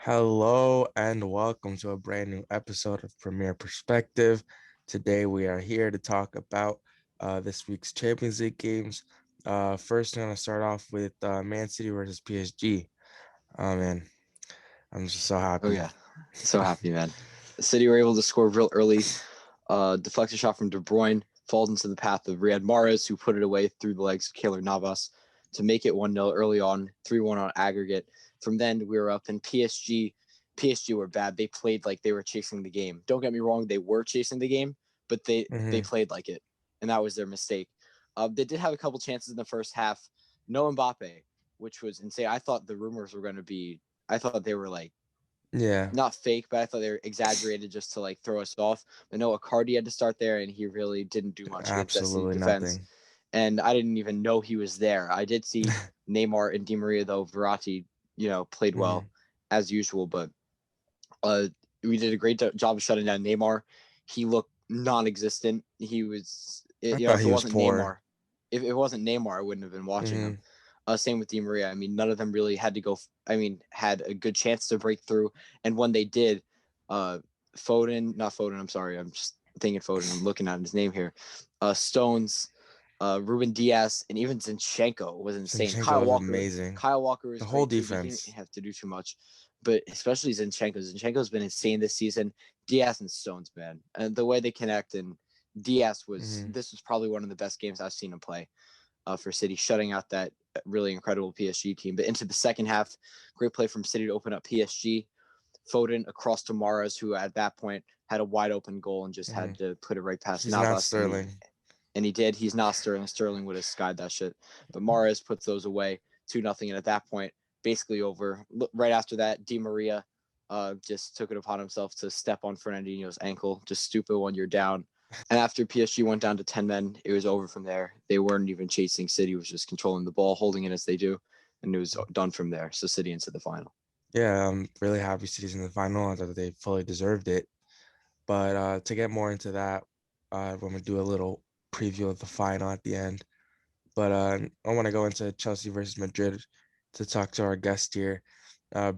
Hello and welcome to a brand new episode of Premier Perspective. Today we are here to talk about this week's Champions League games. First, I'm going to start off with Man City versus PSG. Oh man, I'm just so Oh happy. yeah, so happy, man. City were able to score real early. Deflected shot from De Bruyne falls into the path of Riyad Mahrez, who put it away through the legs of Keylor Navas to make it 1-0 early on, 3-1 on aggregate. From then we were up, and PSG were bad. They played like they were chasing the game. Don't get me wrong, they were chasing the game, but they Mhm. played like it, and that was their mistake. They did have a couple chances in the first half. No Mbappe, which was insane. I thought the rumors were going to be. I thought they were like Yeah, not fake, but I thought they were exaggerated just to like throw us off. But no, Icardi had to start there, and he really didn't do much against that City absolutely defense. nothing. And I didn't even know he was there. I did see Neymar and Di Maria, though. Verratti, played well Mhm. as usual, but uh, we did a great job of shutting down Neymar. He looked non-existent. He was, I thought if it he was wasn't poor. Neymar, if it wasn't Neymar, I wouldn't have been watching him. Mhm. Same with Di Maria. I mean, none of them really had to go. I mean, had a good chance to break through, and when they did, uh, not Foden. I'm sorry, I'm just thinking Foden. I'm looking at his name here. Stones, Ruben Diaz, and even Zinchenko was insane. Zinchenko was amazing. Kyle Walker was The whole great too, but he didn't defense. have to do too much. But especially Zinchenko. Zinchenko's been insane this season. Diaz and Stones, man, and the way they connect. And Diaz was Mhm. this was probably one of the best games I've seen him play for City, shutting out that really incredible PSG team. But into the second half, great play from City to open up PSG. Foden across to Mahrez, who at that point had a wide open goal and just had Mhm. to put it right past He's not Navas, and he Sterling. and he did. He's not Sterling. Sterling would have skied that shit, but Mahrez puts those away 2-0, and at that point, basically over. Right after that, Di Maria just took it upon himself to step on Fernandinho's ankle. Just stupid when you're down. And after PSG went down to 10 men, it was over from there. They weren't even chasing. City was just controlling the ball, holding it as they do, and it was done from there. So City into the final. Yeah, I'm really happy City's in the final. I thought they fully deserved it. But to get more into that, I'm going to do a little preview of the final at the end. But I want to go into Chelsea versus Madrid to talk to our guest here.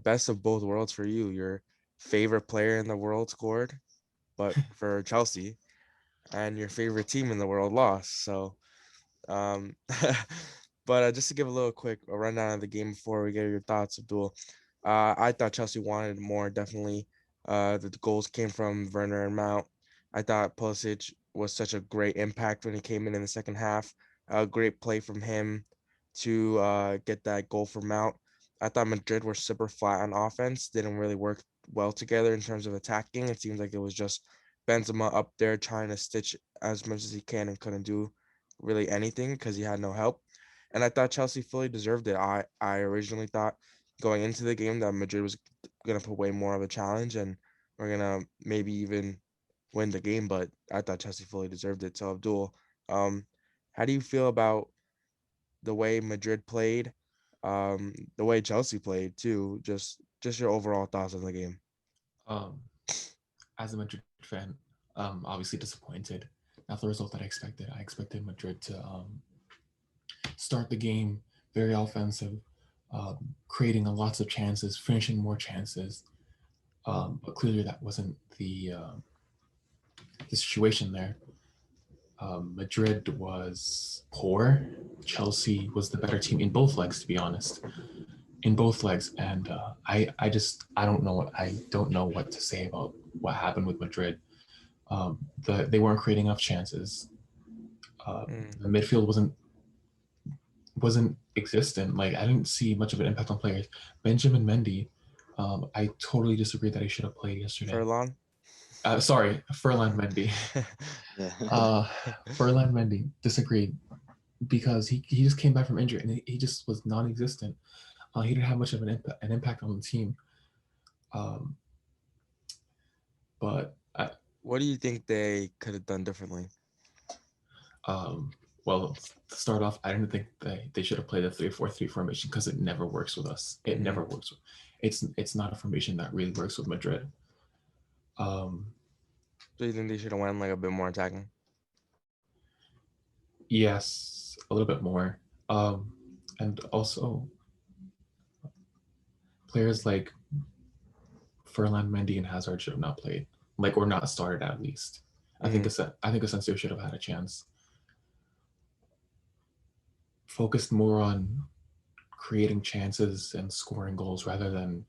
Best of both worlds for you. Your favorite player in the world scored, but for Chelsea, and your favorite team in the world lost. So, um, but just to give a little quick rundown of the game before we get your thoughts, Abdul. I thought Chelsea wanted more, definitely. The goals came from Werner and Mount. I thought Pulisic was such a great impact when he came in the second half. A great play from him to get that goal for Mount. I thought Madrid were super flat on offense, didn't really work well together in terms of attacking. It seems like it was just Benzema up there trying to stitch as much as he can and couldn't do really anything because he had no help. And I thought Chelsea fully deserved it. I originally thought going into the game that Madrid was gonna put way more of a challenge and we're gonna maybe even win the game, but I thought Chelsea fully deserved it. So Abdul, um, how do you feel about the way Madrid played, the way Chelsea played too? Just your overall thoughts on the game. Um, as a Madrid fan, obviously disappointed. Not the result that I expected. I expected Madrid to start the game very offensive, creating lots of chances, finishing more chances. But clearly that wasn't the situation there. Madrid was poor. Chelsea was the better team in both legs, to be honest, in both legs. And I don't know what to say about what happened with Madrid. They weren't creating enough chances. Mm. The midfield wasn't existent. Like I didn't see much of an impact on players. Benjamin Mendy, I totally disagree that he should have played yesterday. Furlong. Sorry, Furlan Mendy. Yeah. Uh, Furlan Mendy disagreed because he just came back from injury and he just was non-existent. He didn't have much of an impact on the team. Um, but What do you think they could have done differently? um, well, to start off, I didn't think they should have played a 3-4-3 formation because it never works with us. It Mm-hmm. never works. It's not a formation that really works with Madrid. Um, So you think they should have went like a bit more attacking? yes, a little bit more. And also players like Furlan, Mendy, and Hazard should have not played, or not started at least. I think Asensio should have had a chance. Focused more on creating chances and scoring goals rather than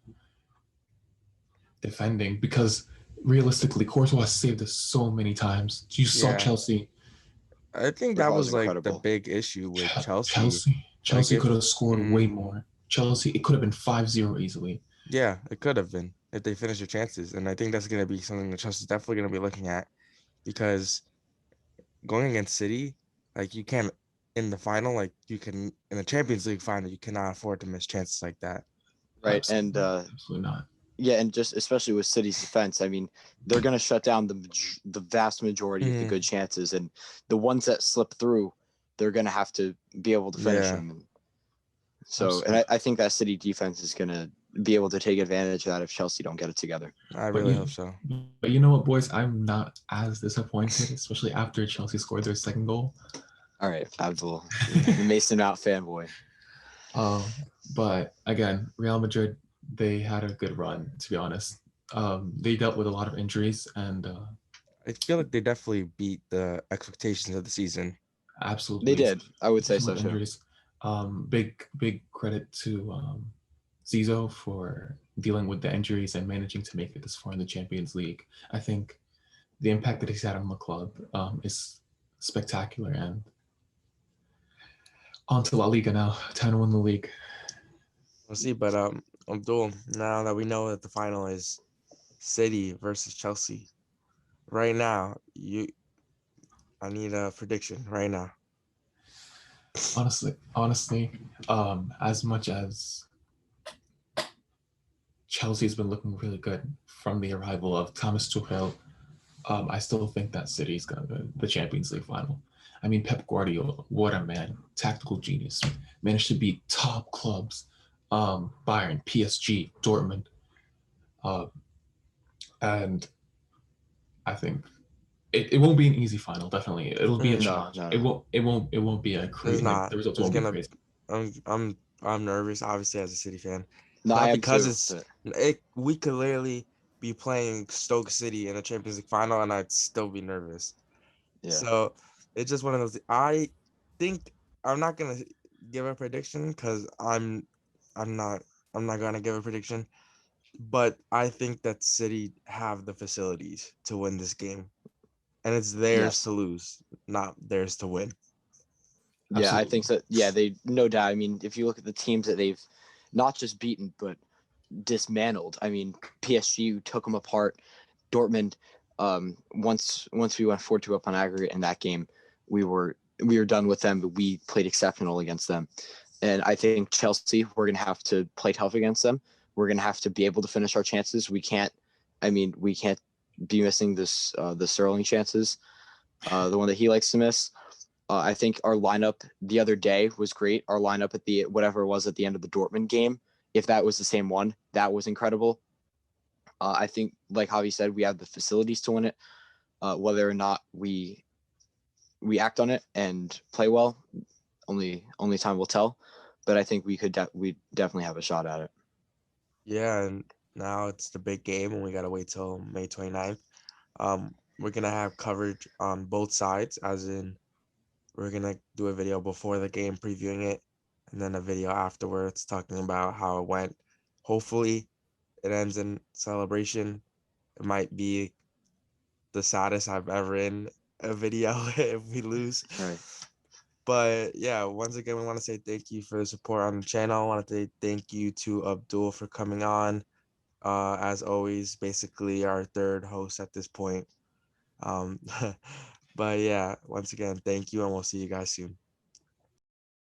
defending, because realistically, Courtois saved us so many times. You saw Yeah. Chelsea. I think that Courtois is was like the incredible. big issue with Chelsea. Chelsea Like could have scored mhm. way more. Chelsea, it could have been 5-0 easily. Yeah, it could have been if they finished their chances. And I think that's going to be something that Chelsea's definitely going to be looking at, because going against City, like you can't in the final, like you can in the Champions League final, you cannot afford to miss chances like that. Right. Absolutely, And absolutely not. yeah, and just especially with City's defense, I mean, they're going to shut down the vast majority of the Mhm. good chances, and the ones that slip through, they're going to have to be able to finish Yeah. them. And so, and I think that City defense is going to be able to take advantage of that if Chelsea don't get it together. I But really you, hope so. but you know what, boys? I'm not as disappointed, especially after Chelsea scored their second goal. All right, Abdul, the Mason Mount fanboy. But again, Real Madrid, they had a good run, to be honest. They dealt with a lot of injuries, and I feel like they definitely beat the expectations of the season. absolutely They did. I would say some so of the too. injuries. Big credit to Zizo for dealing with the injuries and managing to make it this far in the Champions League. I think the impact that he's had on the club is spectacular. And on to La Liga now, time to win the league. We'll see, but Abdul, now that we know that the final is City versus Chelsea, right now, I need a prediction right now. Honestly, as much as Chelsea's been looking really good from the arrival of Thomas Tuchel, I still think that City's gonna win the Champions League final. I mean, Pep Guardiola, what a man, tactical genius, managed to beat top clubs, Bayern, PSG, Dortmund, and I think it won't be an easy final. Definitely, it'll be a challenge. No. It won't be a It's crazy. not. The results It's won't be gonna. crazy. I'm nervous, obviously, as a City fan. No, I Not am because too. we could literally be playing Stoke City in a Champions League final, and I'd still be nervous. Yeah. So it's just one of those. I think I'm not gonna give a prediction because I'm not gonna give a prediction. But I think that City have the facilities to win this game, and it's theirs Yes. to lose, not theirs to win. Yeah, Absolutely. I think so. Yeah, they no doubt. I mean, if you look at the teams that they've not just beaten but dismantled. I mean, PSG took them apart. Dortmund. Once we went 4-2 up on aggregate in that game, we were done with them. But we played exceptional against them, and I think Chelsea, we're gonna have to play tough against them. We're gonna have to be able to finish our chances. We can't. I mean, we can't be missing the Sterling chances, the one that he likes to miss. I think our lineup the other day was great. Our lineup at the whatever it was at the end of the Dortmund game, if that was the same one, that was incredible. I think, like Javi said, we have the facilities to win it. Whether or not we act on it and play well, only time will tell. But I think we definitely have a shot at it. Yeah, and now it's the big game, and we gotta wait till May 29th. We're gonna have coverage on both sides, as in we're gonna do a video before the game previewing it, and then a video afterwards talking about how it went. Hopefully, it ends in celebration. It might be the saddest I've ever in a video if we lose. Right. But yeah, once again, we want to say thank you for the support on the channel. I want to say thank you to Abdul for coming on. As always, basically our third host at this point. But yeah, once again, thank you, and we'll see you guys soon.